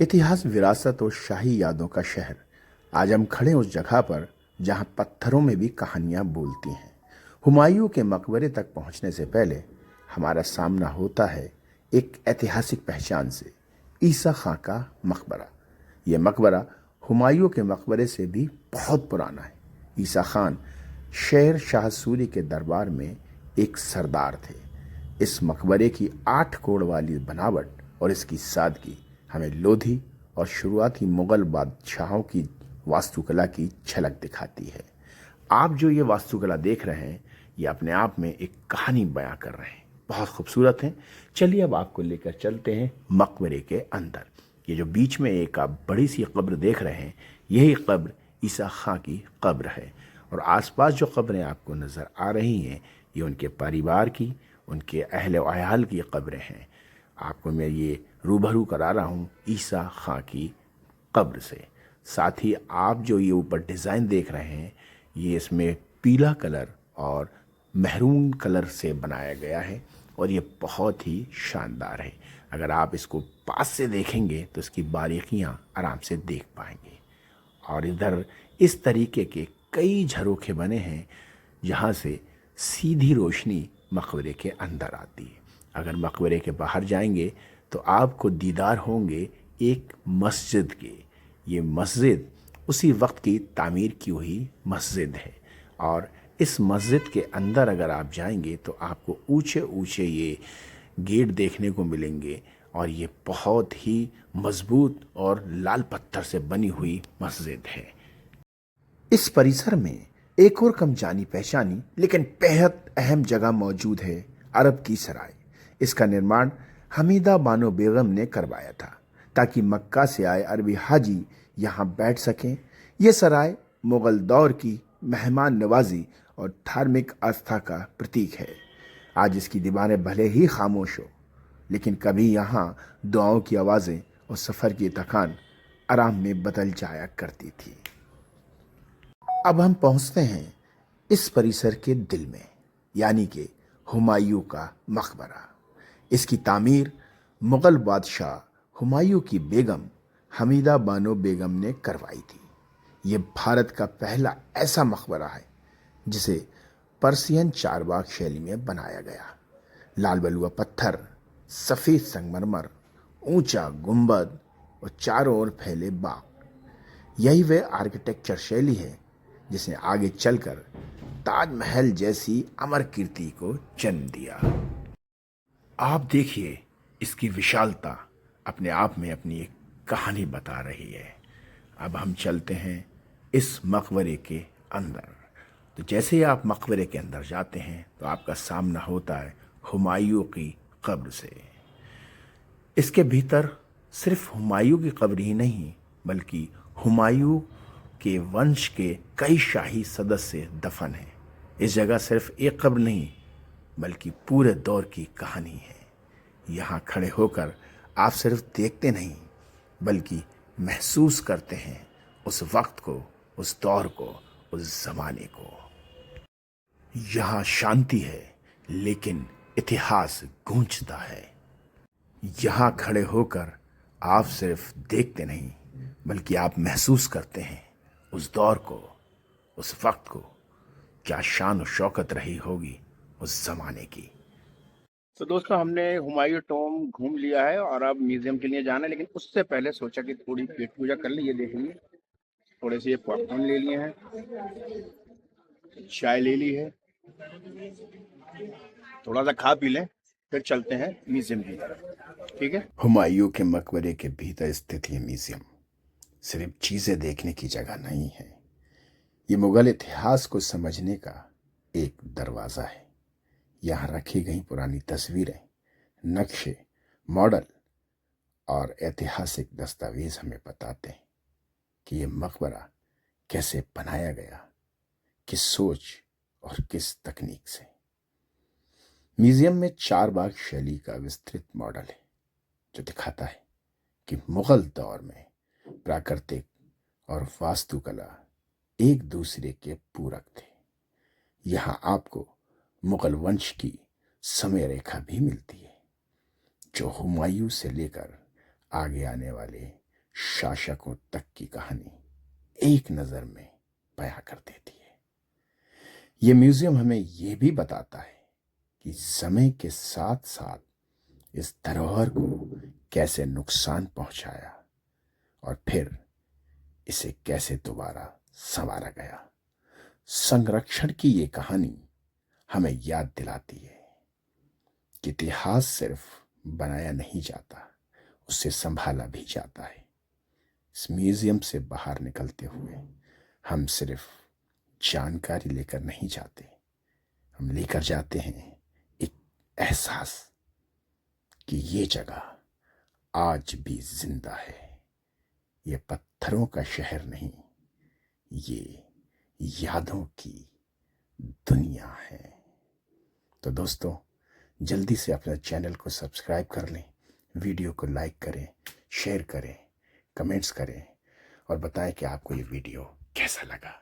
इतिहास, विरासत और शाही यादों का शहर। आज हम खड़े उस जगह पर जहां पत्थरों में भी कहानियां बोलती हैं। हुमायूं के मकबरे तक पहुंचने से पहले हमारा सामना होता है एक ऐतिहासिक पहचान से, ईसा खां का मकबरा। यह मकबरा हुमायूं के मकबरे से भी बहुत पुराना है। ईसा खान शेर शाह सूरी के दरबार में एक सरदार थे। इस मकबरे की 8 कोण वाली बनावट और इसकी सादगी हमें लोधी और शुरुआती मुगल बादशाहों की वास्तुकला की झलक दिखाती है। आप जो ये वास्तुकला देख रहे हैं, ये अपने आप में एक कहानी बयां कर रहे हैं, बहुत खूबसूरत है। चलिए अब आपको लेकर चलते हैं मकबरे के अंदर। ये जो बीच में एक आप बड़ी सी कब्र देख रहे हैं, यही कब्र ईसा खां की कब्र है। और आसपास जो कब्रें आपको नज़र आ रही हैं, ये उनके परिवार की, उनके अहले वयाल की कब्रें हैं। आपको मैं ये रूबरू करा रहा हूँ ईसा खां की कब्र से। साथ ही आप जो ये ऊपर डिज़ाइन देख रहे हैं, ये इसमें पीला कलर और महरून कलर से बनाया गया है और ये बहुत ही शानदार है। अगर आप इसको पास से देखेंगे तो इसकी बारीकियां आराम से देख पाएंगे। और इधर इस तरीके के कई झरोखे बने हैं जहाँ से सीधी रोशनी मकबरे के अंदर आती है। अगर मकबरे के बाहर जाएंगे तो आपको दीदार होंगे एक मस्जिद के। ये मस्जिद उसी वक्त की तामीर की हुई मस्जिद है। और इस मस्जिद के अंदर अगर आप जाएंगे तो आपको ऊंचे ऊंचे ये गेट देखने को मिलेंगे और ये बहुत ही मजबूत और लाल पत्थर से बनी हुई मस्जिद है। इस परिसर में एक और कम जानी पहचानी लेकिन बेहद अहम जगह मौजूद है, अरब की सराय। इसका निर्माण हमीदा बानो बेगम ने करवाया था ताकि मक्का से आए अरबी हाजी यहाँ बैठ सकें। यह सराय मुगल दौर की मेहमान नवाजी और धार्मिक आस्था का प्रतीक है। आज इसकी दीवारें भले ही खामोश हो, लेकिन कभी यहाँ दुआओं की आवाज़ें और सफ़र की थकान आराम में बदल जाया करती थी। अब हम पहुंचते हैं इस परिसर के दिल में, यानी कि हुमायूं का मकबरा। इसकी तामीर मुगल बादशाह हुमायूं की बेगम हमीदा बानो बेगम ने करवाई थी। ये भारत का पहला ऐसा मकबरा है जिसे पर्सियन चारबाग शैली में बनाया गया। लाल बलुआ पत्थर, सफ़ेद संगमरमर, ऊंचा गुंबद और चारों ओर फैले बाग, यही वह आर्किटेक्चर शैली है जिसने आगे चलकर ताजमहल जैसी अमर कीर्ति को जन्म दिया। आप देखिए, इसकी विशालता अपने आप में अपनी एक कहानी बता रही है। अब हम चलते हैं इस मकबरे के अंदर। तो जैसे ही आप मकबरे के अंदर जाते हैं तो आपका सामना होता है हुमायूं की कब्र से। इसके भीतर सिर्फ हुमायूं की कब्र ही नहीं, बल्कि हुमायूं के वंश के कई शाही सदस्य दफन हैं। इस जगह सिर्फ एक कब्र नहीं, बल्कि पूरे दौर की कहानी है। यहाँ खड़े होकर आप सिर्फ देखते नहीं, बल्कि महसूस करते हैं उस वक्त को, उस दौर को, उस जमाने को। यहाँ शांति है, लेकिन इतिहास गूंजता है। यहाँ खड़े होकर आप सिर्फ देखते नहीं, बल्कि आप महसूस करते हैं उस दौर को, उस वक्त को। क्या शान और शौकत रही होगी उस जमाने की। तो दोस्तों, हमने हुमायूं टॉम घूम लिया है और अब म्यूजियम के लिए जाना है, लेकिन उससे पहले सोचा कि थोड़ी पेट पूजा कर लें। ये देख लीजिए, थोड़े से ये पॉपकॉर्न ले लिए हैं, चाय ले ली है, थोड़ा सा खा पी लें, फिर चलते हैं म्यूजियम की तरफ। ठीक है। हुमायूं के मकबरे के भीतर स्थित ये म्यूजियम सिर्फ चीजें देखने की जगह नहीं है, ये मुगल इतिहास को समझने का एक दरवाजा है। यहाँ रखी गई पुरानी तस्वीरें, नक्शे, मॉडल और ऐतिहासिक दस्तावेज हमें बताते हैं कि ये मकबरा कैसे बनाया गया, किस सोच और किस तकनीक से। म्यूजियम में 4 बाग शैली का विस्तृत मॉडल है जो दिखाता है कि मुगल दौर में प्राकृतिक और वास्तुकला एक दूसरे के पूरक थे। यहाँ आपको मुगल वंश की समय रेखा भी मिलती है जो हुमायूं से लेकर आगे आने वाले शासकों तक की कहानी एक नज़र में बयां कर देती है। ये म्यूजियम हमें ये भी बताता है कि समय के साथ साथ इस धरोहर को कैसे नुकसान पहुंचाया और फिर इसे कैसे दोबारा संवारा गया। संरक्षण की ये कहानी हमें याद दिलाती है कि इतिहास सिर्फ बनाया नहीं जाता, उसे संभाला भी जाता है। इस म्यूजियम से बाहर निकलते हुए हम सिर्फ जानकारी लेकर नहीं जाते, हम लेकर जाते हैं एक एहसास कि ये जगह आज भी जिंदा है। ये पत्थरों का शहर नहीं, ये यादों की दुनिया है। तो दोस्तों, जल्दी से अपने चैनल को सब्सक्राइब कर लें, वीडियो को लाइक करें, शेयर करें, कमेंट्स करें और बताएं कि आपको ये वीडियो कैसा लगा।